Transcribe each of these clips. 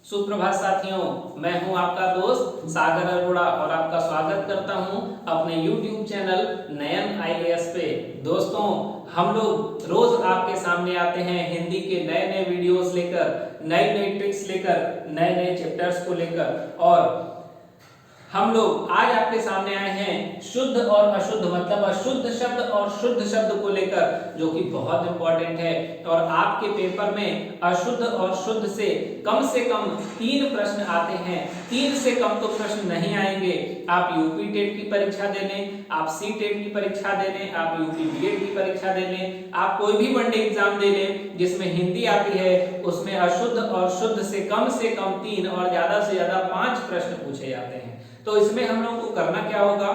सुप्रभात साथियों, मैं हूं आपका दोस्त सागर अरोड़ा और आपका स्वागत करता हूं अपने YouTube चैनल नयन IAS पे। दोस्तों, हम लोग रोज आपके सामने आते हैं हिंदी के नए नए वीडियोस लेकर, नई नई ट्रिक्स लेकर, नए नए चैप्टर्स को लेकर। और हम लोग आज आपके सामने आए हैं शुद्ध और अशुद्ध मतलब अशुद्ध शब्द और शुद्ध शब्द को लेकर, जो कि बहुत इंपॉर्टेंट है। और आपके पेपर में अशुद्ध और शुद्ध से कम 3 प्रश्न आते हैं। 3 से कम तो प्रश्न नहीं आएंगे। आप यूपी टेट की परीक्षा दे लें, आप सी टेट की परीक्षा दे लें, आप यूपी बीएड की परीक्षा दे लें, आप कोई भी वनडे एग्जाम दे लें जिसमें हिंदी आती है, उसमें अशुद्ध और शुद्ध से कम 3 और ज्यादा से ज्यादा 5 प्रश्न पूछे जाते हैं। तो इसमें हम लोग को करना क्या होगा?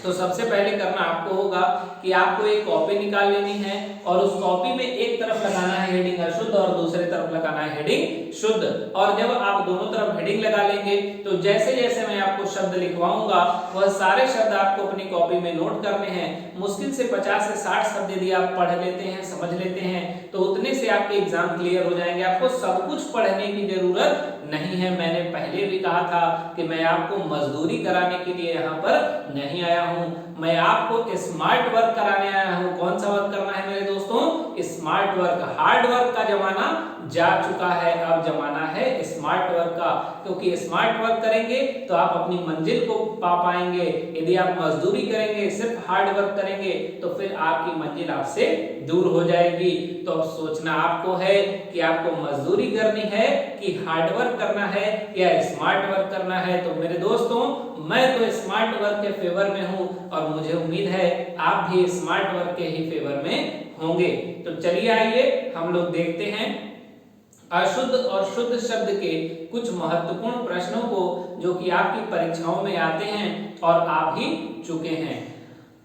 तो सबसे पहले करना आपको होगा कि आपको एक कॉपी निकाल लेनी है और उस कॉपी में एक तरफ लगाना है हेडिंग अशुद्ध और दूसरे तरफ लगाना है हेडिंग शुद्ध। और जब आप दोनों तरफ हेडिंग लगा लेंगे तो जैसे जैसे मैं आपको शब्द लिखवाऊंगा वह सारे शब्द आपको अपनी कॉपी में नोट करने हैं। मुश्किल से 50 से 60 शब्द यदि आप पढ़ लेते हैं, समझ लेते हैं, तो उतने से आपके एग्जाम क्लियर हो जाएंगे। आपको सब कुछ पढ़ने की जरूरत नहीं है। मैंने पहले भी कहा था कि मैं आपको मजदूरी कराने के लिए यहाँ पर नहीं आया हूँ, मैं आपको स्मार्ट वर्क कराने आया हूँ। कौन सा वर्क करना है मेरे दोस्तों? Smart work. हार्ड वर्क का जमाना जा चुका है, अब जमाना है स्मार्ट वर्क का। क्योंकि स्मार्ट वर्क करेंगे तो आप अपनी मंजिल को पा पाएंगे। यदि आप मजदूरी करेंगे, सिर्फ हार्ड वर्क करेंगे, तो फिर आपकी मंजिल आपसे दूर हो जाएगी। तो अब सोचना आपको है कि आपको मजदूरी करनी है कि हार्ड वर्क करना है या स्मार्ट वर्क करना है। तो मेरे दोस्तों, मैं तो स्मार्ट वर्क के फेवर में हूं और मुझे उम्मीद है आप भी स्मार्ट वर्क के ही फेवर में होंगे। तो चलिए आइए हम लोग देखते हैं अशुद्ध और शुद्ध शब्द के कुछ महत्वपूर्ण प्रश्नों को, जो कि आपकी परीक्षाओं में आते हैं और आ भी चुके हैं।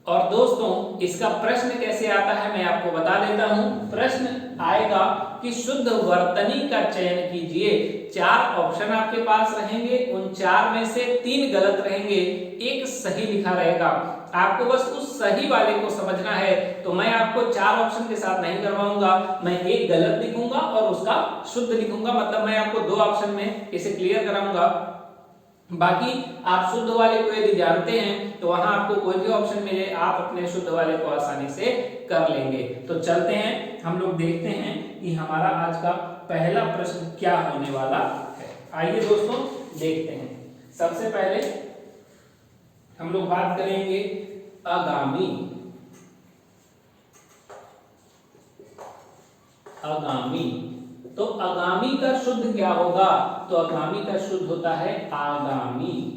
और दोस्तों, इसका प्रश्न कैसे आता है मैं आपको बता देता हूं। प्रश्न आएगा कि शुद्ध वर्तनी का चयन कीजिए। 4 ऑप्शन आपके पास रहेंगे, उन 4 में से 3 गलत रहेंगे, एक सही लिखा रहेगा। आपको बस उस सही वाले को समझना है। तो मैं आपको 4 ऑप्शन के साथ नहीं करवाऊंगा, मैं एक गलत लिखूंगा और उसका शुद्ध लिखूंगा। मतलब मैं आपको 2 ऑप्शन में इसे क्लियर कराऊंगा। बाकी आप शुद्ध वाले को यदि जानते हैं तो वहां आपको कोई भी ऑप्शन मिले, आप अपने शुद्ध वाले को आसानी से कर लेंगे। तो चलते हैं, हम लोग देखते हैं कि हमारा आज का पहला प्रश्न क्या होने वाला है। आइए दोस्तों देखते हैं। सबसे पहले हम लोग बात करेंगे आगामी। आगामी, तो आगामी का शुद्ध क्या होगा? तो आगामी का शुद्ध होता है आगामी।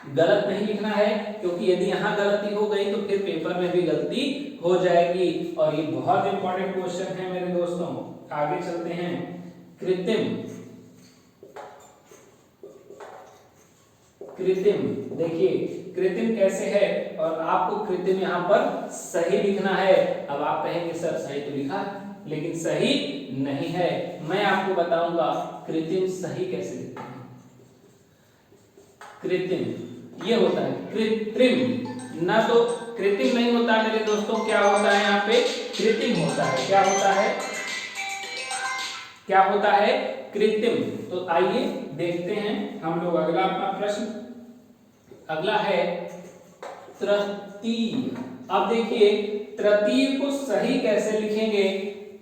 गलत नहीं लिखना है, क्योंकि यदि यहां गलती हो गई तो फिर पेपर में भी गलती हो जाएगी। और ये बहुत इंपॉर्टेंट क्वेश्चन है मेरे दोस्तों। आगे चलते हैं। कृत्रिम। कृत्रिम, देखिए कृत्रिम कैसे है और आपको कृत्रिम यहां पर सही लिखना है। अब आप कहेंगे सर सही तो लिखा है, लेकिन सही नहीं है। मैं आपको बताऊंगा कृत्रिम सही कैसे लिखते हैं। कृत्रिम ये होता है कृत्रिम, ना तो कृत्रिम नहीं होता मेरे दोस्तों। क्या होता है यहाँ पे? कृत्रिम होता है। क्या होता है? क्या होता है? कृत्रिम। तो आइए देखते हैं हम लोग अगला अपना प्रश्न। अगला है तृतीय। अब देखिए तृतीय को सही कैसे लिखेंगे?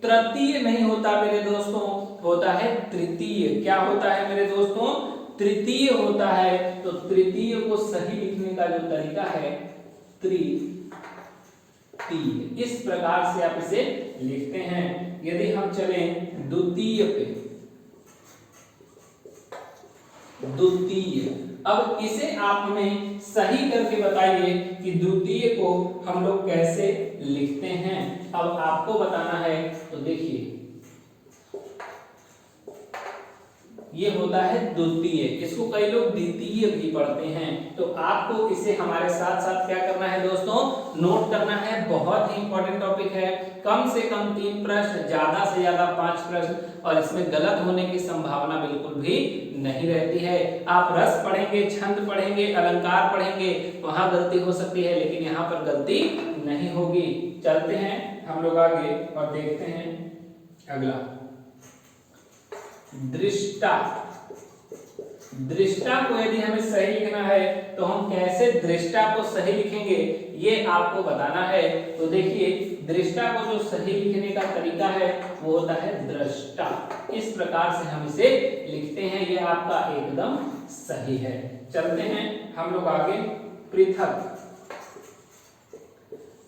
तृतीय नहीं होता मेरे दोस्तों, होता है तृतीय। क्या होता है मेरे दोस्तों? तृतीय होता है। तो तृतीय को सही लिखने का जो तरीका है तृतीय, इस प्रकार से आप इसे लिखते हैं। यदि हम चलें द्वितीय पे, द्वितीय, अब इसे आप हमें सही करके बताइए कि द्वितीय को हम लोग कैसे लिखते हैं। अब आपको बताना है। तो देखिए ये होता है द्वितीय, इसको कई लोग द्वितीय भी पढ़ते हैं। तो आपको इसे हमारे साथ साथ क्या करना है दोस्तों? नोट करना है। बहुत ही इंपॉर्टेंट टॉपिक है। कम से कम 3 प्रश्न, ज्यादा से ज्यादा 5 प्रश्न, और इसमें गलत होने की संभावना बिल्कुल भी नहीं रहती है। आप रस पढ़ेंगे, छंद पढ़ेंगे, अलंकार पढ़ेंगे, वहां गलती हो सकती है, लेकिन यहाँ पर गलती नहीं होगी। चलते हैं हम लोग आगे और देखते हैं अगला। दृष्टा। दृष्टा को यदि हमें सही लिखना है तो हम कैसे दृष्टा को सही लिखेंगे ये आपको बताना है। तो देखिए दृष्टा को जो सही लिखने का तरीका है वो होता है दृष्टा। इस प्रकार से हम इसे लिखते हैं, ये आपका एकदम सही है। चलते हैं हम लोग आगे। पृथक।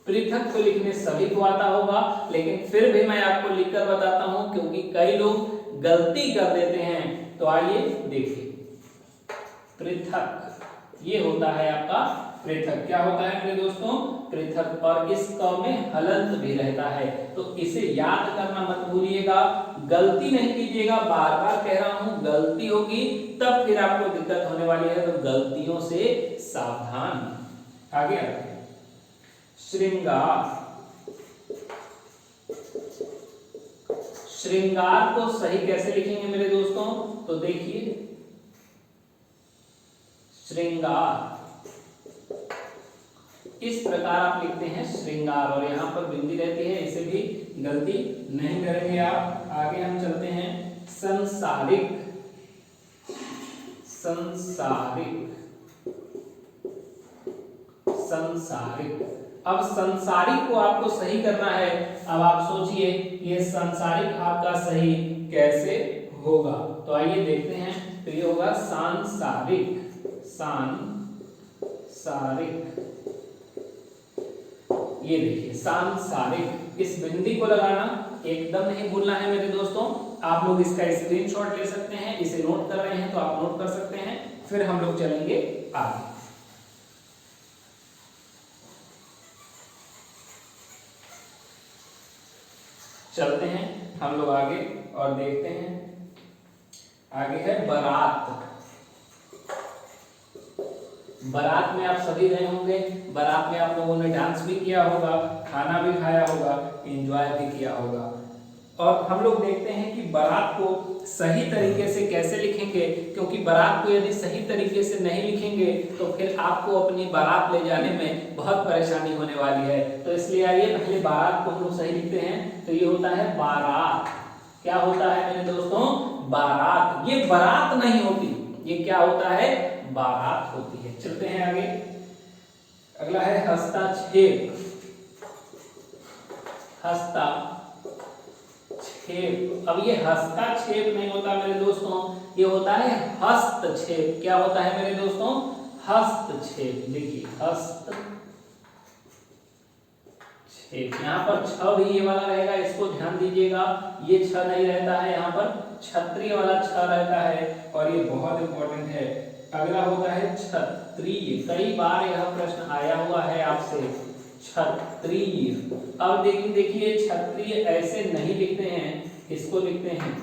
पृथक को लिखने सभी को आता होगा, लेकिन फिर भी मैं आपको लिखकर बताता हूं क्योंकि कई लोग गलती कर देते हैं। तो आइए देखिए, पृथक ये होता है आपका पृथक। क्या होता है मेरे दोस्तों? पृथक। और इस क में हलंत भी रहता है, तो इसे याद करना मत भूलिएगा, गलती नहीं कीजिएगा। बार बार कह रहा हूं गलती होगी तब फिर आपको दिक्कत होने वाली है, तो गलतियों से सावधान। आगे आते हैं। श्रृंगार। श्रृंगार को सही कैसे लिखेंगे मेरे दोस्तों? तो देखिए श्रृंगार इस प्रकार आप लिखते हैं श्रृंगार, और यहां पर बिंदी रहती है, इसे भी गलती नहीं करेंगे आप। आगे हम चलते हैं। संसारिक। संसारिक। संसारिक। अब संसारिक को आपको सही करना है। अब आप सोचिए ये संसारिक आपका सही कैसे होगा? तो आइए देखते हैं। तो ये होगा सांसारिक। सांसारिक। ये देखिए सांसारिक, इस बिंदी को लगाना एकदम नहीं भूलना है मेरे दोस्तों। आप लोग इसका स्क्रीनशॉट ले सकते हैं, इसे नोट कर रहे हैं तो आप नोट कर सकते हैं। फिर हम लोग चलेंगे आगे। चलते हैं हम लोग आगे और देखते हैं। आगे है बारात। बारात में आप सभी गए होंगे, बारात में आप लोगों ने डांस भी किया होगा, खाना भी खाया होगा, एंजॉय भी किया होगा। और हम लोग देखते हैं कि बारात को सही तरीके से कैसे लिखेंगे, क्योंकि बारात को यदि सही तरीके से नहीं लिखेंगे तो फिर आपको अपनी बारात ले जाने में बहुत परेशानी होने वाली है। तो इसलिए आइए पहले बारात को हम लोग सही लिखते हैं। तो ये होता है बारात। क्या होता है मेरे दोस्तों? बारात। ये बारात नहीं होती, ये क्या होता है? बारात होती है। चलते हैं आगे। अगला है हस्तक्षेप। हस्तक्षेप। अब ये हस्तक्षेप नहीं होता मेरे दोस्तों, ये होता है हस्तक्षेप। क्या होता है मेरे दोस्तों? हस्तक्षेप। देखिए हस्तक्षेप, यहाँ पर छ भी ये वाला रहेगा, इसको ध्यान दीजिएगा। ये छ नहीं रहता है, यहाँ पर क्षत्रिय वाला छ रहता है, और ये बहुत इंपॉर्टेंट है। अगला होता है क्षत्रिय। कई बार यह प्रश्न आया हुआ है आपसे, क्षत्रिय। अब देखिए क्षत्रिय ऐसे नहीं लिखते हैं, इसको लिखते हैं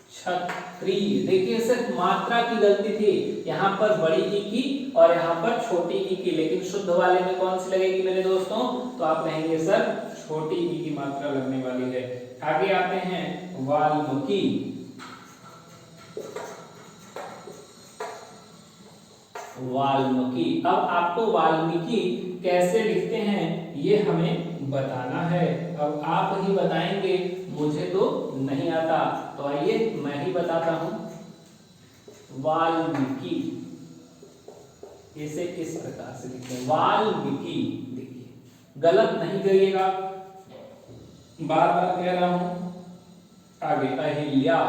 क्षत्रिय। देखिए सिर्फ मात्रा की गलती थी, यहाँ पर बड़ी ई की और यहाँ पर छोटी ई की, लेकिन शुद्ध वाले में कौन सी लगेगी मेरे दोस्तों? तो आप कहेंगे सर छोटी ई की मात्रा लगने वाली है। आगे आते हैं वाल्मीकि। वाल्मीकि। अब आपको वाल्मीकि कैसे लिखते हैं ये हमें बताना है। अब आप ही बताएंगे, मुझे तो नहीं आता। तो आइए मैं ही बताता हूं। वाल्मीकि इसे इस प्रकार से लिखते हैं, वाल्मीकि। देखिए गलत नहीं करिएगा, बार बार कह रहा हूं। आगे अहिल्या।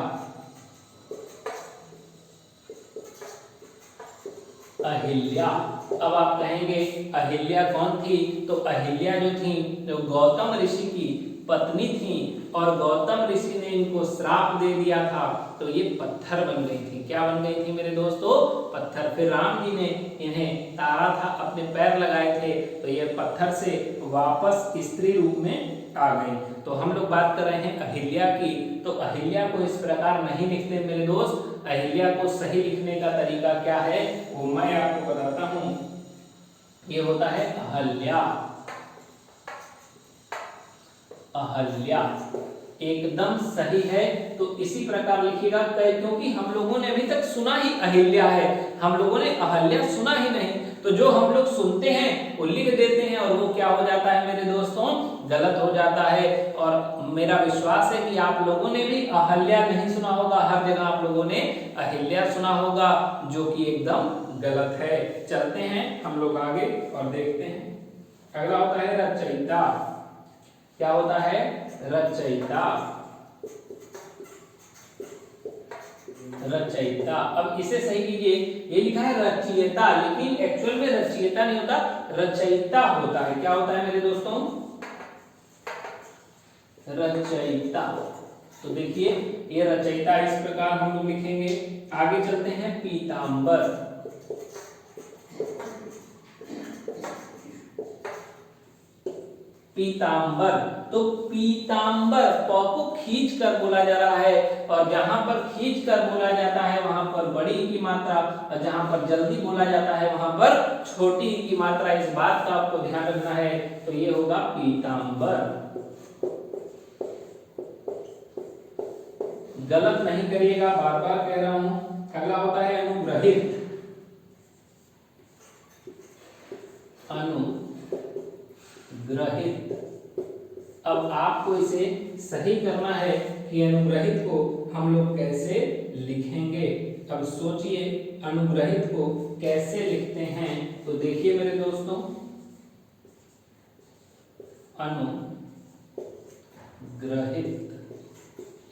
अहिल्या। अब आप कहेंगे अहिल्या कौन थी? तो अहिल्या जो थी जो गौतम ऋषि की पत्नी थी, और गौतम ऋषि ने इनको श्राप दे दिया था, तो ये पत्थर बन गई थी। क्या बन गई थी मेरे दोस्तों? पत्थर। फिर राम जी ने इन्हें तारा था, अपने पैर लगाए थे, तो ये पत्थर से वापस स्त्री रूप में आ गई। तो हम लोग बात कर रहे हैं अहिल्या की। तो अहिल्या को इस प्रकार नहीं लिखते मेरे दोस्त। अहिल्या को सही लिखने का तरीका क्या है वो मैं आपको बताता हूं। ये होता है अहल्या। अहल्या एकदम सही है। तो इसी प्रकार लिखिएगा, क्योंकि हम लोगों ने अभी तक सुना ही अहिल्या है, हम लोगों ने अहल्या सुना ही नहीं। तो जो हम लोग सुनते हैं वो लिख देते हैं और वो क्या हो जाता है मेरे दोस्तों, गलत हो जाता है। और मेरा विश्वास है कि आप लोगों ने भी अहल्या नहीं सुना होगा, हर जगह आप लोगों ने अहिल्या सुना होगा, जो कि एकदम गलत है। चलते हैं हम लोग आगे और देखते हैं। अगला होता है रचयिता। क्या होता है, रचयिता। रचयिता, अब इसे सही कीजिए, ये लिखा है रचयिता, लेकिन एक्चुअल में रचयिता नहीं होता, रचयिता होता है। क्या होता है मेरे दोस्तों, रचयिता। तो देखिए ये रचयिता इस प्रकार हम लोग लिखेंगे। आगे चलते हैं, पीतांबर। पीतांबर, तो पीतांबर प को खींच कर बोला जा रहा है, और जहां पर खींच कर बोला जाता है वहां पर बड़ी की मात्रा, और जहां पर जल्दी बोला जाता है वहां पर छोटी की मात्रा, इस बात का आपको ध्यान रखना है। तो ये होगा पीतांबर। गलत नहीं करिएगा, बार बार कह रहा हूं। अगला होता है अनुग्रहित। अनुग्रहित, अब आपको इसे सही करना है कि अनुग्रहित को हम लोग कैसे लिखेंगे। अब सोचिए अनुग्रहित को कैसे लिखते हैं। तो देखिए मेरे दोस्तों, अनुग्रहित,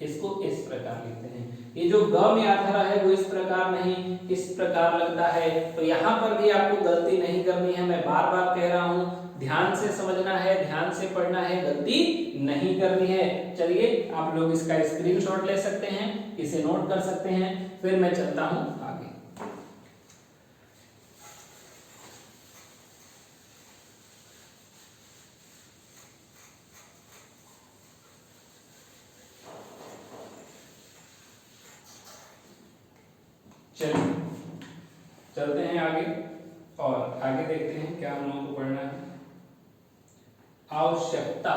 इसको इस प्रकार लिखते हैं। ये जो ग में अक्षर है वो इस प्रकार नहीं, इस प्रकार लगता है। तो यहाँ पर भी आपको गलती नहीं करनी है, मैं बार बार कह रहा हूँ, ध्यान से समझना है, ध्यान से पढ़ना है, गलती नहीं करनी है। चलिए आप लोग इसका स्क्रीनशॉट ले सकते हैं, इसे नोट कर सकते हैं, फिर मैं चलता हूं आगे। चलिए चलते हैं आगे और आगे देखते हैं क्या हम लोगों को पढ़ना है। आवश्यकता,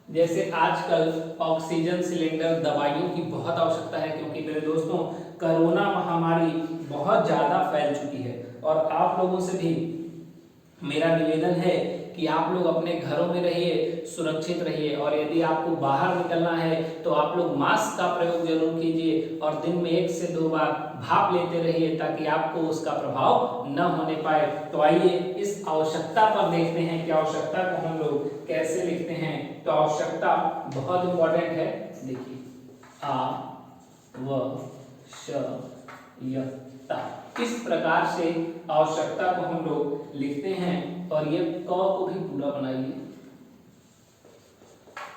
जैसे आजकल ऑक्सीजन सिलेंडर, दवाइयों की बहुत आवश्यकता है, क्योंकि मेरे दोस्तों कोरोना महामारी बहुत ज्यादा फैल चुकी है। और आप लोगों से भी मेरा निवेदन है कि आप लोग अपने घरों में रहिए, सुरक्षित रहिए, और यदि आपको बाहर निकलना है तो आप लोग मास्क का प्रयोग जरूर कीजिए, और दिन में 1 से 2 बार भाप लेते रहिए, ताकि आपको उसका प्रभाव न होने पाए। तो आइए इस आवश्यकता पर देखते हैं कि आवश्यकता को हम लोग कैसे लिखते हैं। तो आवश्यकता बहुत इंपॉर्टेंट है, देखिए आवश्यकता, इस प्रकार से आवश्यकता को हम लोग लिखते हैं। और ये क को भी पूरा बनाइए,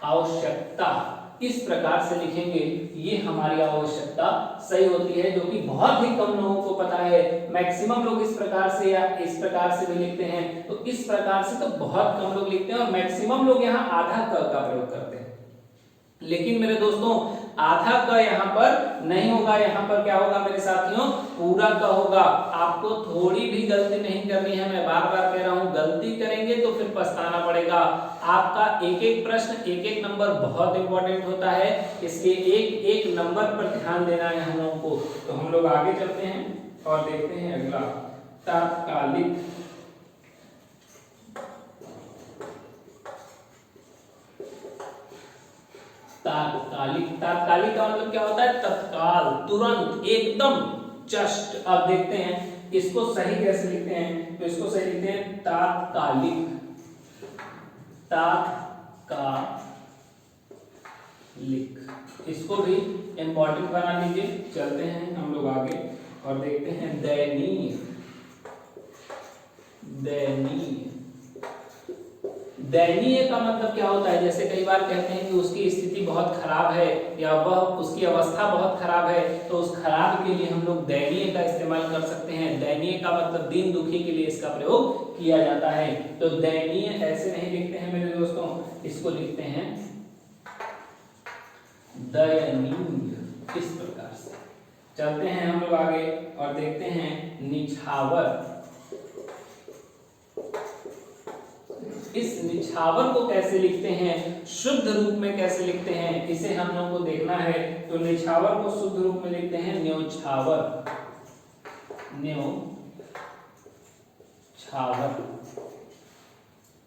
आवश्यकता इस प्रकार से लिखेंगे, ये हमारी आवश्यकता सही होती है, जो कि बहुत ही कम लोगों को पता है। मैक्सिमम लोग इस प्रकार से या इस प्रकार से भी लिखते हैं, तो इस प्रकार से तो बहुत कम लोग लिखते हैं, और मैक्सिमम लोग यहाँ आधा क का प्रयोग करते हैं। लेकिन मेरे दोस्तों आधा क यहाँ पर नहीं होगा, यहाँ पर क्या होगा मेरे साथियों, पूरा क होगा। आपको थोड़ी भी गलती नहीं करनी है, मैं बार बार कह रहा हूँ, गलती करेंगे तो फिर पछताना पड़ेगा। आपका एक एक प्रश्न, एक एक नंबर बहुत इंपॉर्टेंट होता है, इसलिए एक एक नंबर पर ध्यान देना है हम लोगों को। तो हम लोग आगे चलते हैं और देखते हैं अगला, तात्कालिक। तात्कालिक, तात्कालिक का मतलब क्या होता है, तत्काल, तुरंत, एकदम, जस्ट। अब देखते हैं इसको सही कैसे लिखते हैं। तो इसको सही लिखते हैं तात्कालिक, तात्कालिक, इसको भी इंपॉर्टेंट बना लीजिए। चलते हैं हम लोग आगे और देखते हैं दयनीय। दयनीय, दयनीय का मतलब क्या होता है, जैसे कई बार कहते हैं कि उसकी स्थिति बहुत खराब है, या वह उसकी अवस्था बहुत खराब है, तो उस खराब के लिए हम लोग दयनीय का इस्तेमाल कर सकते हैं। दयनीय का मतलब दीन दुखी के लिए इसका प्रयोग किया जाता है। तो दयनीय ऐसे नहीं लिखते हैं मेरे दोस्तों, इसको लिखते हैं दयनीय, इस प्रकार से। चलते हैं हम लोग आगे और देखते हैं निछावर। इस निछावर को कैसे लिखते हैं, शुद्ध रूप में कैसे लिखते हैं, इसे हम लोग को देखना है। तो निछावर को शुद्ध रूप में लिखते हैं न्योछावर, न्योछावर।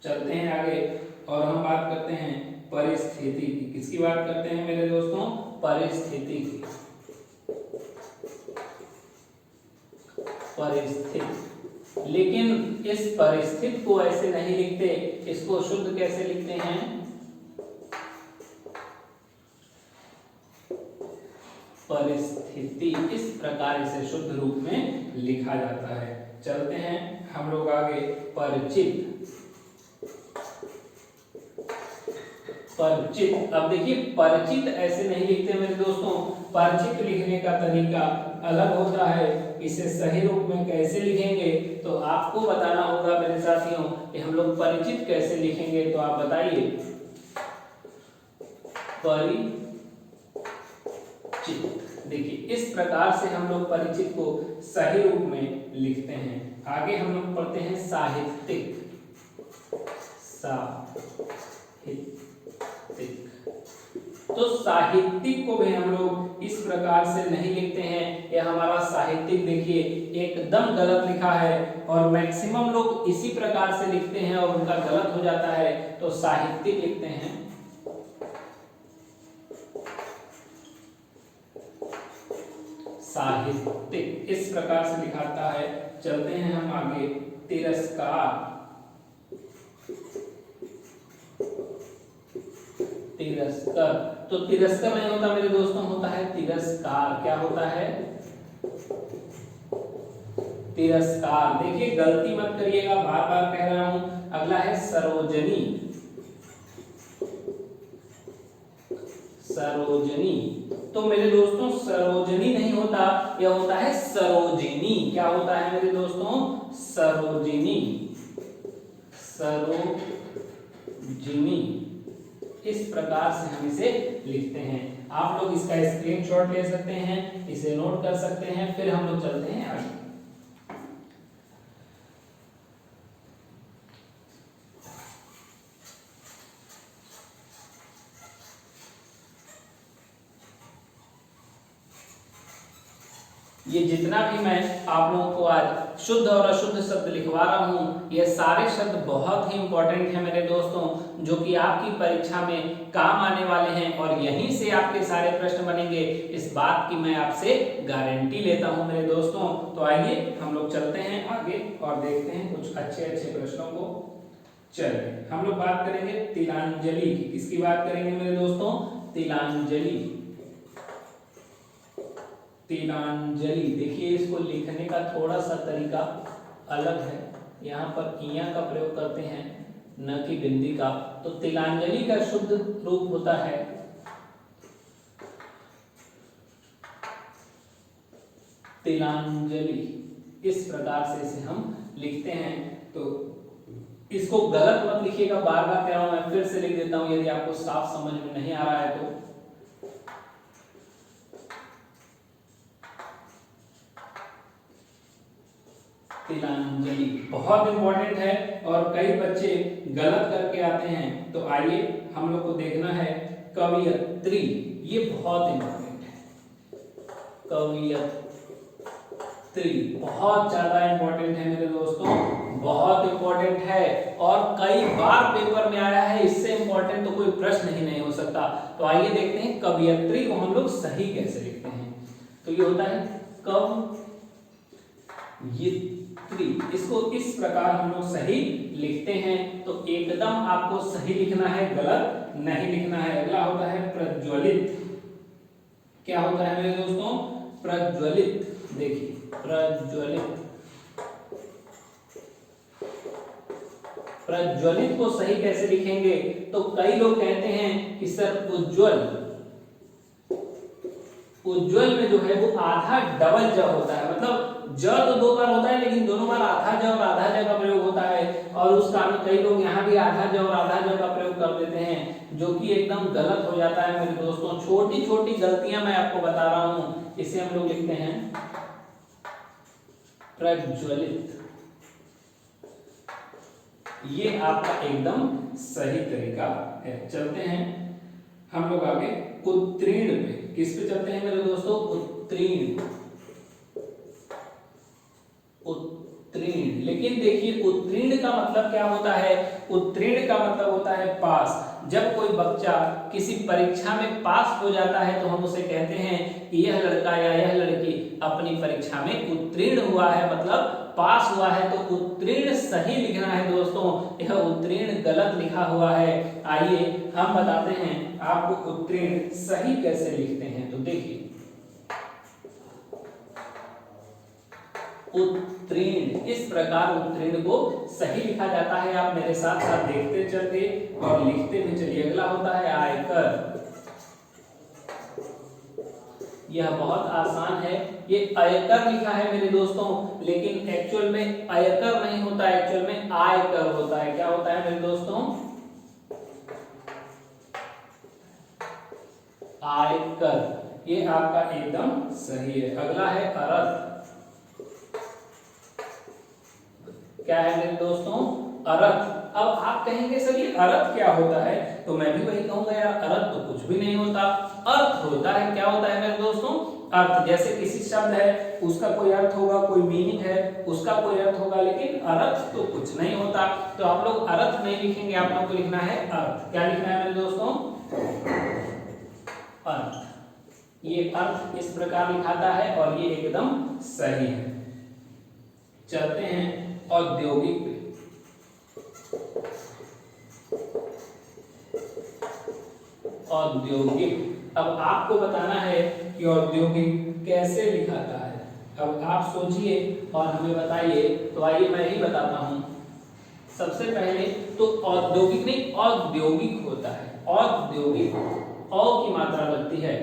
चलते हैं आगे और हम बात करते हैं परिस्थिति की। किसकी बात करते हैं मेरे दोस्तों? परिस्थिति की। परिस्थिति, लेकिन इस परिस्थिति को ऐसे नहीं लिखते, इसको शुद्ध कैसे लिखते हैं? परिस्थिति, इस प्रकार इसे शुद्ध रूप में लिखा जाता है। चलते हैं हम लोग आगे। परिचित, परिचित। अब देखिए परिचित ऐसे नहीं लिखते मेरे दोस्तों, परिचित लिखने का तरीका अलग होता है। इसे सही रूप में कैसे लिखेंगे तो आपको बताना होगा मेरे साथियों कि हम लोग परिचित कैसे लिखेंगे। तो आप बताइए। परिचित, देखिए इस प्रकार से हम लोग परिचित को सही रूप में लिखते हैं। आगे हम लोग पढ़ते हैं साहित्यिक, साहित्यिक। तो साहित्यिक को भी हम लोग इस प्रकार से नहीं लिखते हैं। यह हमारा साहित्यिक देखिए एकदम गलत लिखा है और मैक्सिमम लोग इसी प्रकार से लिखते हैं और उनका गलत हो जाता है। तो साहित्यिक लिखते हैं साहित्यिक, इस प्रकार से लिखाता है। चलते हैं हम आगे। तिरस्कार, तिरस्कार। तो तिरस्कार नहीं होता मेरे दोस्तों, होता है तिरस्कार। क्या होता है? तिरस्कार। देखिए गलती मत करिएगा, बार बार कह रहा हूं। अगला है सरोजनी, सरोजनी। तो मेरे दोस्तों सरोजनी नहीं होता, यह होता है सरोजिनी। क्या होता है मेरे दोस्तों? सरोजिनी, सरोजिनी। इस प्रकार से हम इसे लिखते हैं। आप लोग इसका स्क्रीनशॉट ले सकते हैं, इसे नोट कर सकते हैं। फिर हम लोग चलते हैं आगे। ये जितना भी मैं आप लोगों को आज शुद्ध और अशुद्ध शब्द लिखवा रहा हूँ, ये सारे शब्द बहुत ही इंपॉर्टेंट हैं मेरे दोस्तों, जो कि आपकी परीक्षा में काम आने वाले हैं और यहीं से आपके सारे प्रश्न बनेंगे। इस बात की मैं आपसे गारंटी लेता हूँ मेरे दोस्तों। तो आइए हम लोग चलते हैं आगे और देखते हैं कुछ अच्छे अच्छे प्रश्नों को। चलिए हम लोग बात करेंगे तिलांजलि की। किसकी बात करेंगे मेरे दोस्तों? तिलांजलि, तिलांजलि। देखिए इसको लिखने का थोड़ा सा तरीका अलग है। यहाँ पर इया का प्रयोग करते हैं, न कि बिंदी का। तो तिलांजलि का शुद्ध रूप होता है तिलांजलि। इस प्रकार से इसे हम लिखते हैं। तो इसको गलत मत लिखिएगा, बार बार कह रहा हूं, मैं फिर से लिख देता हूं यदि आपको साफ समझ में नहीं आ रहा है तो। तिलांजलि बहुत इंपॉर्टेंट है और कई बच्चे गलत करके आते हैं। तो आइए हम लोग को देखना है कवयित्री। ये बहुत इंपॉर्टेंट है, कवयित्री बहुत ज्यादा इंपॉर्टेंट है मेरे दोस्तों, बहुत इंपॉर्टेंट है और कई बार पेपर में आया है। इससे इंपॉर्टेंट तो कोई प्रश्न ही नहीं हो सकता। तो आइए देखते हैं कवयित्री को हम लोग सही कैसे लिखते हैं। तो ये होता है कवयित्री। इसको इस प्रकार हम लोग सही लिखते हैं। तो एकदम आपको सही लिखना है, गलत नहीं लिखना है। अगला होता है प्रज्वलित। क्या होता है मेरे दोस्तों? प्रज्वलित। देखिए प्रज्वलित, प्रज्वलित को सही कैसे लिखेंगे? तो कई लोग कहते हैं कि सर उज्जवल, उज्जवल में जो है वो आधा डबल ज होता है। मतलब ज तो दो बार होता है लेकिन दोनों बार आधा ज और आधा ज का प्रयोग होता है और उस कारण कई लोग यहाँ भी आधा ज और आधा ज का प्रयोग कर देते हैं, जो कि एकदम गलत हो जाता है मेरे दोस्तों। छोटी छोटी गलतियां मैं आपको बता रहा हूं। इसे हम लोग लिखते हैं प्रज्वलित। ये आपका एकदम सही तरीका है। चलते हैं हम लोग आगे उत्तीर्ण पे। किस पे चलते हैं मेरे दोस्तों? उत्तीर्ण। उत्तीर्ण, लेकिन देखिए उत्तीर्ण का मतलब क्या होता है? उत्तीर्ण का मतलब होता है पास। जब कोई बच्चा किसी परीक्षा में पास हो जाता है तो हम उसे कहते हैं कि यह लड़का या यह लड़की अपनी परीक्षा में उत्तीर्ण हुआ है, मतलब पास हुआ है। तो उत्तीर्ण सही लिखना है दोस्तों, यह उत्तीर्ण गलत लिखा हुआ है। आइए हम बताते हैं आपको उत्तीर्ण सही कैसे लिखते हैं। तो देखिए उत्तीर्ण, इस प्रकार उत्तीर्ण को सही लिखा जाता है। आप मेरे साथ साथ देखते चलिए और लिखते भी चलिए। अगला होता है आयकर। यह बहुत आसान है, ये आयकर लिखा है मेरे दोस्तों, लेकिन एक्चुअल में आयकर नहीं होता, एक्चुअल में आयकर होता है। क्या होता है मेरे दोस्तों? आयकर। ये आपका एकदम सही है। अगला है अरथ। क्या है मेरे दोस्तों? अरथ। अब आप कहेंगे सर ये अर्थ क्या होता है? तो मैं भी वही कहूंगा यार, अर्थ तो कुछ भी नहीं होता। अर्थ होता है, क्या होता है मेरे दोस्तों? अर्थ। जैसे किसी शब्द है उसका कोई अर्थ होगा, कोई मीनिंग है उसका कोई अर्थ होगा, लेकिन अर्थ तो कुछ नहीं होता। तो आप लोग अर्थ नहीं लिखेंगे, आप लोगों को लिखना है अर्थ। क्या लिखना है मेरे दोस्तों? अर्थ। ये अर्थ इस प्रकार लिखाता है और ये एकदम सही है। चलते हैं औद्योगिक पे। औद्योगिक, अब आपको बताना है कि औद्योगिक कैसे लिखाता है। अब आप सोचिए और हमें बताइए। तो आइए मैं ही बताता हूं। सबसे पहले तो औद्योगिक नहीं, औद्योगिक होता है। औद्योगिक, औ की मात्रा लगती है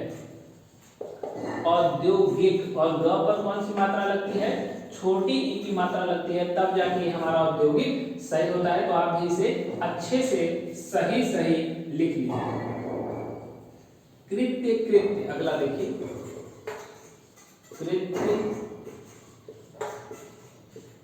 औद्योगिक, और ग पर कौन सी मात्रा लगती है? छोटी ई की मात्रा लगती है, तब जाके हमारा औद्योगिक सही होता है। तो आप भी इसे अच्छे से सही सही लिख लीजिए। कृत्य, कृत्य। अगला देखिए कृत्य,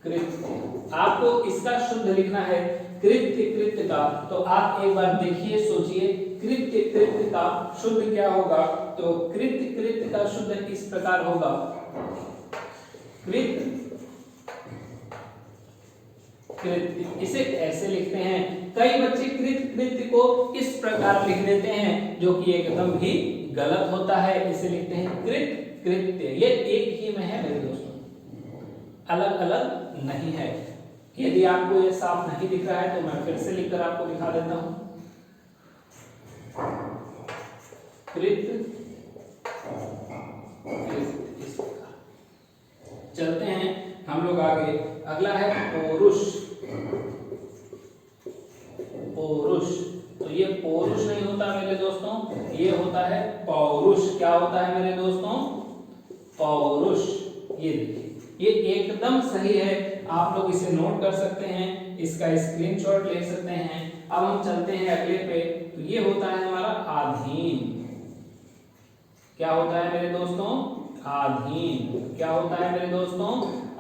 कृत्य। आपको इसका शुद्ध लिखना है कृत्य, कृत्य का। तो आप एक बार देखिए, सोचिए कृत्य, कृत्य का शुद्ध क्या होगा? तो कृत्य, कृत्य का शुद्ध इस प्रकार होगा, कृत्य, कृत्य। इसे ऐसे लिखते हैं। कई बच्चे कृत्य, कृत्य को इस प्रकार लिख देते हैं, जो कि एकदम भी गलत होता है। इसे लिखते हैं कृत्य, कृत्य। ये एक ही में है मेरे दोस्तों, अलग अलग नहीं है। यदि आपको ये साफ नहीं दिख रहा है तो मैं फिर से लिखकर आपको दिखा देता हूं। कृत्य, कृत्य। चलते हैं हम लोग आगे। अगला है पौरुष। पौरुष, तो ये पौरुष नहीं होता मेरे दोस्तों, ये होता है पौरुष। क्या होता है मेरे दोस्तों? पौरुष। ये देखिए, ये एकदम सही है। आप लोग इसे नोट कर सकते हैं, इसका स्क्रीनशॉट ले सकते हैं। अब हम चलते हैं अगले पे। तो ये होता है हमारा आधीन। क्या होता है मेरे दोस्तों? आधीन। क्या होता है मेरे दोस्तों?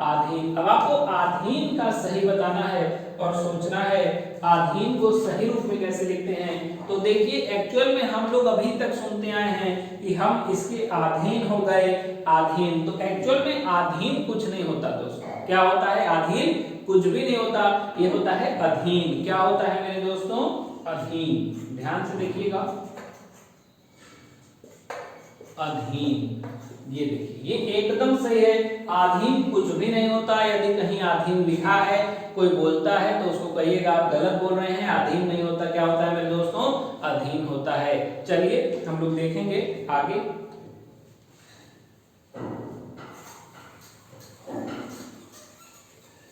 आधीन। अब आपको आधीन का सही बताना है और सोचना है आधीन को सही रूप में कैसे लिखते हैं। तो देखिए एक्चुअल में हम लोग अभी तक सुनते आए हैं कि हम इसके अधीन हो गए, आधीन। तो एक्चुअल में आधीन कुछ नहीं होता दोस्तों। क्या होता है? आधीन कुछ भी नहीं होता, ये होता है अधीन। क्या होता है मेरे दोस्तों? अधीन। ध्यान से देखिएगा, अधीन। ये देखिए, ये एकदम सही है। आधीन कुछ भी नहीं होता। यदि कहीं आधीन लिखा है, कोई बोलता है तो उसको कहिएगा आप गलत बोल रहे हैं, आधीन नहीं होता। क्या होता है मेरे दोस्तों? अधीन होता है। चलिए हम लोग देखेंगे आगे।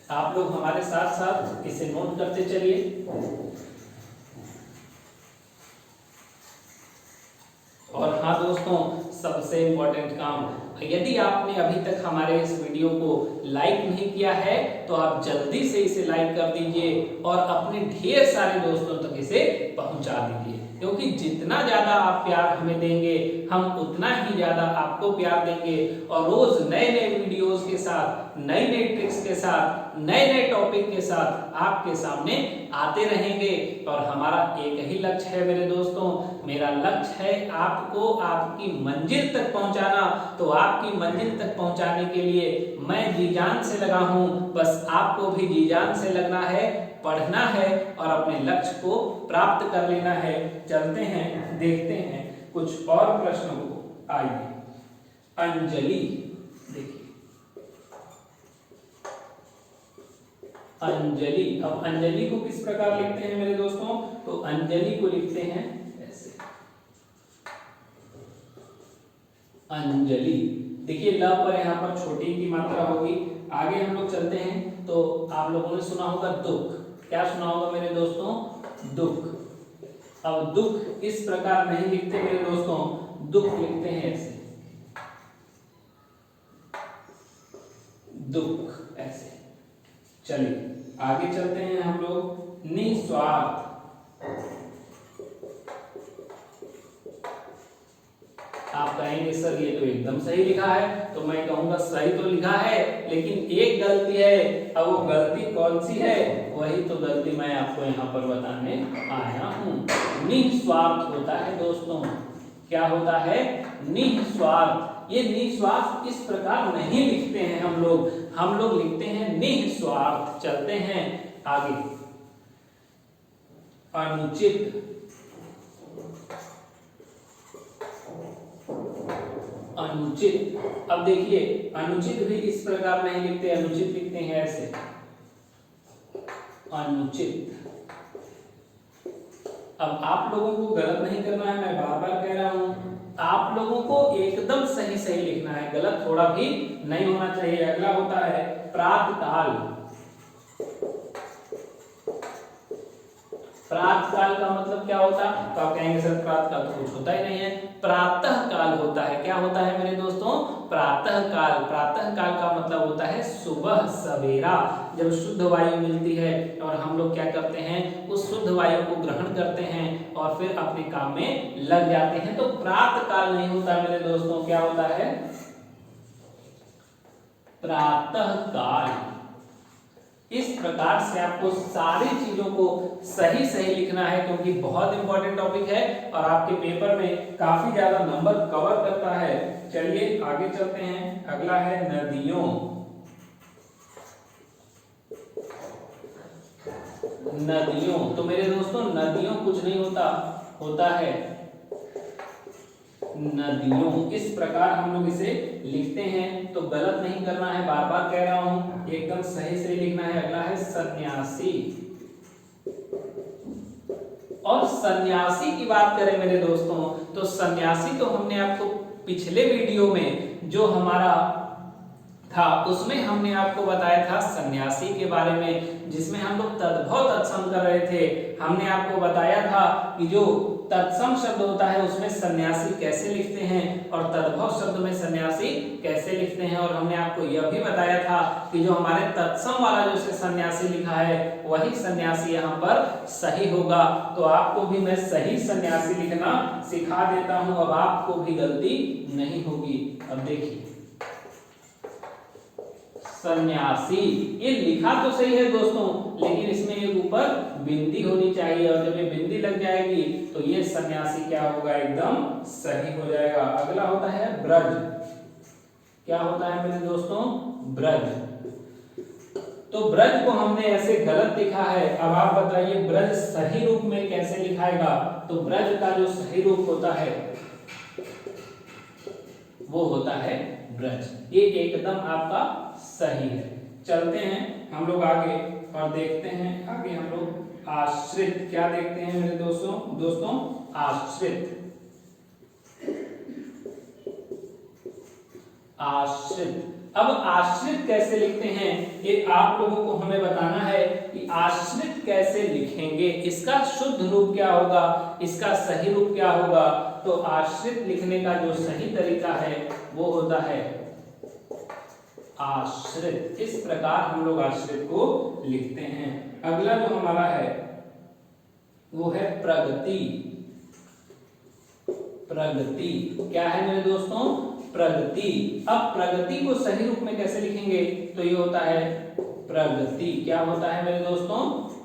आप लोग हमारे साथ साथ इसे नोट करते चलिए। और हाँ दोस्तों, सबसे इंपॉर्टेंट काम, यदि आपने अभी तक हमारे इस वीडियो को लाइक नहीं किया है तो आप जल्दी से इसे लाइक कर दीजिए और अपने ढेर सारे दोस्तों तक इसे पहुंचा दीजिए, क्योंकि जितना ज्यादा आप प्यार हमें देंगे हम उतना ही ज्यादा आपको प्यार देंगे और रोज नए नए वीडियोस के साथ, नई नई ट्रिक्स के साथ, नए नए टॉपिक के साथ आपके सामने आते रहेंगे। और हमारा एक ही लक्ष्य है मेरे दोस्तों, मेरा लक्ष्य है आपको आपकी मंजिल तक पहुंचाना। तो आपकी मंजिल तक पहुंचाने के लिए मैं जी जान से लगा हूं, बस आपको भी जी जान से लगना है, पढ़ना है और अपने लक्ष्य को प्राप्त कर लेना है। चलते हैं, देखते हैं कुछ और प्रश्नों को। आइए, अंजलि, देखिए अंजलि। अब अंजलि को किस प्रकार लिखते हैं मेरे दोस्तों? तो अंजलि को लिखते हैं ऐसे, अंजलि। देखिए ल पर यहाँ पर छोटी की मात्रा होगी। आगे हम लोग चलते हैं तो आप लोगों ने सुना होगा दुख। क्या सुना होगा मेरे दोस्तों? दुख। अब दुख इस प्रकार नहीं लिखते मेरे दोस्तों, दुख लिखते हैं ऐसे, दुख ऐसे। चलिए आगे चलते हैं हम लोग। निस्वार्थ, आप कहेंगे सर ये तो एकदम सही लिखा है, तो मैं कहूंगा सही तो लिखा है लेकिन एक गलती है। अब वो गलती कौन सी है? वही तो गलती मैं आपको यहाँ पर बताने आया हूँ। निस्वार्थ होता है दोस्तों। क्या होता है? निस्वार्थ। ये निस्वार्थ इस प्रकार नहीं लिखते हैं हम लोग लिखते हैं निस्वार्थ। चलते हैं आगे। अनुचित, अनुचित। अब देखिए अनुचित भी इस प्रकार नहीं लिखते, अनुचित लिखते हैं ऐसे, अनुचित। अब आप लोगों को गलत नहीं करना है, मैं बार बार कह रहा हूं, आप लोगों को एकदम सही सही लिखना है, गलत थोड़ा भी नहीं होना चाहिए। अगला होता है प्रातःकाल। प्रातःकाल का मतलब क्या होता है? तो आप कहेंगे सर प्रातःकाल तो कुछ होता ही नहीं है, प्रातःकाल होता है। क्या होता है मेरे दोस्तों? प्रातःकाल। प्रातःकाल का मतलब होता है सुबह सवेरा, जब शुद्ध वायु मिलती है और हम लोग क्या करते हैं, उस शुद्ध वायु को ग्रहण करते हैं और फिर अपने काम में लग जाते हैं। तो प्रातःकाल नहीं होता मेरे दोस्तों, क्या होता है? प्रातःकाल। इस प्रकार से आपको सारी चीजों को सही सही लिखना है, क्योंकि बहुत इंपॉर्टेंट टॉपिक है और आपके पेपर में काफी ज्यादा नंबर कवर करता है। चलिए आगे चलते हैं। अगला है नदियों। नदियों, तो मेरे दोस्तों नदियों कुछ नहीं होता, होता है नदियों। इस प्रकार हम लोग इसे लिखते हैं, तो गलत नहीं करना है, बार बार कह रहा हूं, एकदम सही सही लिखना है। अगला है सन्यासी। और सन्यासी की बात करें मेरे दोस्तों, तो सन्यासी तो हमने आपको पिछले वीडियो में जो हमारा था उसमें हमने आपको बताया था सन्यासी के बारे में, जिसमें हम लोग तद्भव तत्सम कर रहे थे। हमने आपको बताया था कि जो तत्सम शब्द होता है उसमें सन्यासी कैसे लिखते हैं और तद्भव शब्द में सन्यासी कैसे लिखते हैं। और हमने आपको यह भी बताया था कि जो हमारे तत्सम वाला जो सन्यासी लिखा है वही सन्यासी यहाँ पर सही होगा। तो आपको भी मैं सही सन्यासी लिखना सिखा देता हूँ, अब आपको भी गलती नहीं होगी। अब देखिए सन्यासी, ये लिखा तो सही है दोस्तों, लेकिन इसमें एक ऊपर बिंदी होनी चाहिए और जब ये बिंदी लग जाएगी तो ये सन्यासी क्या होगा? एकदम सही हो जाएगा। अगला होता है ब्रज। क्या होता है मेरे दोस्तों? ब्रज। तो ब्रज को हमने ऐसे गलत लिखा है, अब आप बताइए ब्रज सही रूप में कैसे लिखाएगा? तो ब्रज का जो सही रूप होता है वो होता है ब्रज। ये एकदम आपका सही है। चलते हैं हम लोग आगे और देखते हैं। आगे हम लोग आश्रित। क्या देखते हैं मेरे दोस्तों? आश्रित। आश्रित अब आश्रित कैसे लिखते हैं ये आप लोगों को हमें बताना है कि आश्रित कैसे लिखेंगे, इसका शुद्ध रूप क्या होगा, इसका सही रूप क्या होगा। तो आश्रित लिखने का जो सही तरीका है वो होता है आश्रित। इस प्रकार हम लोग आश्रित को लिखते हैं। अगला जो हमारा है वो है प्रगति। प्रगति क्या है मेरे दोस्तों, प्रगति। अब प्रगति को सही रूप में कैसे लिखेंगे, तो ये होता है प्रगति। क्या होता है मेरे दोस्तों,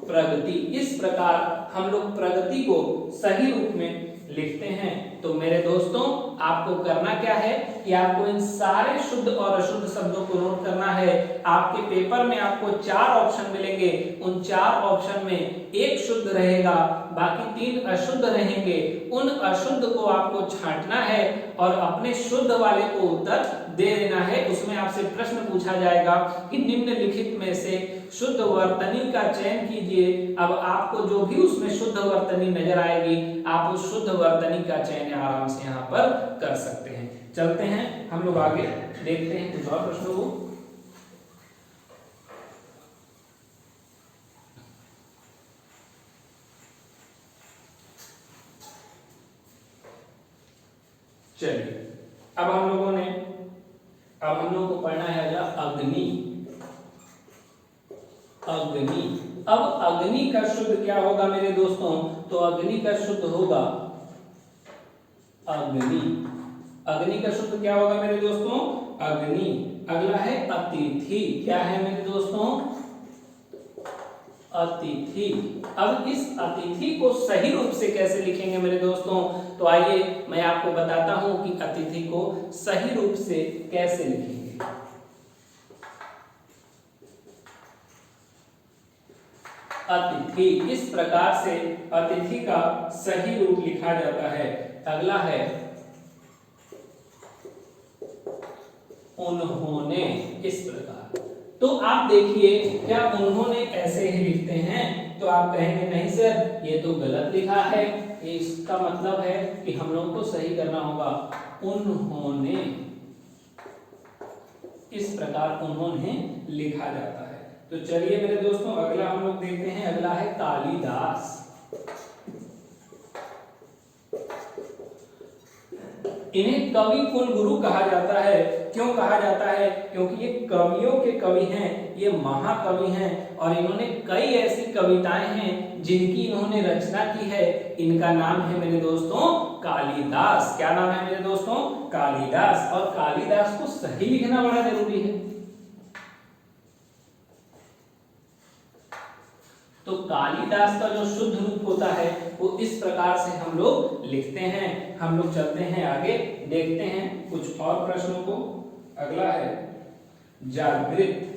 प्रगति। इस प्रकार हम लोग प्रगति को सही रूप में लिखते हैं। तो मेरे दोस्तों आपको करना क्या है कि आपको इन सारे शुद्ध और अशुद्ध शब्दों को नोट करना है। आपके पेपर में आपको 4 ऑप्शन मिलेंगे, उन 4 ऑप्शन में एक शुद्ध रहेगा, बाकी 3 अशुद्ध रहेंगे। उन अशुद्ध को आपको छांटना है और अपने शुद्ध वाले को उत्तर दे देना है। उसमें आपसे प्रश्न पूछा जाएगा कि निम्नलिखित में से शुद्ध वर्तनी का चयन कीजिए। अब आपको जो भी उसमें शुद्ध वर्तनी नजर आएगी आप उस शुद्ध वर्तनी का चयन आराम से यहाँ पर कर सकते हैं। चलते हैं हम लोग आगे, देखते हैं कुछ और प्रश्नों को। चलिए अब हम लोगों को पढ़ना है अगला अग्नि। अग्नि, अब अग्नि का शुद्ध क्या होगा मेरे दोस्तों, तो अग्नि का शुद्ध होगा अग्नि। अग्नि का शुद्ध क्या होगा मेरे दोस्तों, अग्नि। अगला है अतिथि। क्या है मेरे दोस्तों, अतिथि। अब इस अतिथि को सही रूप से कैसे लिखेंगे मेरे दोस्तों, तो आइए मैं आपको बताता हूं कि अतिथि को सही रूप से कैसे लिखेंगे। अतिथि, इस प्रकार से अतिथि का सही रूप लिखा जाता है। अगला है उन्होंने। इस प्रकार, तो आप देखिए क्या उन्होंने ऐसे ही लिखते हैं, तो आप कहेंगे नहीं सर ये तो गलत लिखा है, इसका मतलब है कि हम लोग को सही करना होगा उन्होंने। इस प्रकार उन्होंने लिखा जाता है। तो चलिए मेरे दोस्तों अगला हम लोग देखते हैं। अगला है कालिदास। इन्हें कवि कुल गुरु कहा जाता है। क्यों कहा जाता है, क्योंकि ये कवियों के कवि हैं, ये महाकवि हैं और इन्होंने कई ऐसी कविताएं हैं जिनकी इन्होंने रचना की है। इनका नाम है मेरे दोस्तों कालिदास। क्या नाम है मेरे दोस्तों, कालिदास। और कालिदास को सही लिखना बड़ा जरूरी है। तो कालिदास का जो शुद्ध रूप होता है वो इस प्रकार से हम लोग लिखते हैं। हम लोग चलते हैं आगे, देखते हैं कुछ और प्रश्नों को। अगला है जागृत।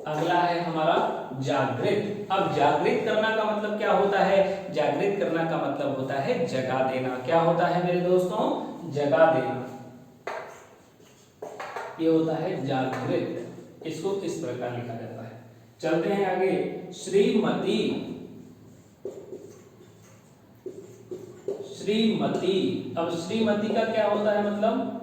अगला है हमारा जागृत। अब जागृत करना का मतलब क्या होता है, जागृत करना का मतलब होता है जगा देना। क्या होता है मेरे दोस्तों, जगा देना। ये होता है जागृत। इसको इस प्रकार लिखा जाता है। चलते हैं आगे, श्रीमती। श्रीमती, अब श्रीमती का क्या होता है मतलब,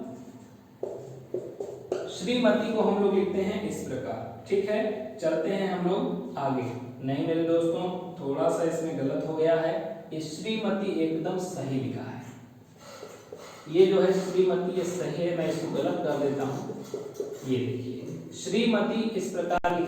श्रीमती को हम लोग लिखते हैं इस प्रकार। ठीक है, चलते हैं हम लोग आगे। नहीं मेरे दोस्तों थोड़ा सा इसमें गलत हो गया है, ये श्रीमती एकदम सही लिखा है। ये जो है श्रीमती ये सही है, मैं इसको गलत कर देता हूं। ये देखिए श्रीमती इस प्रकार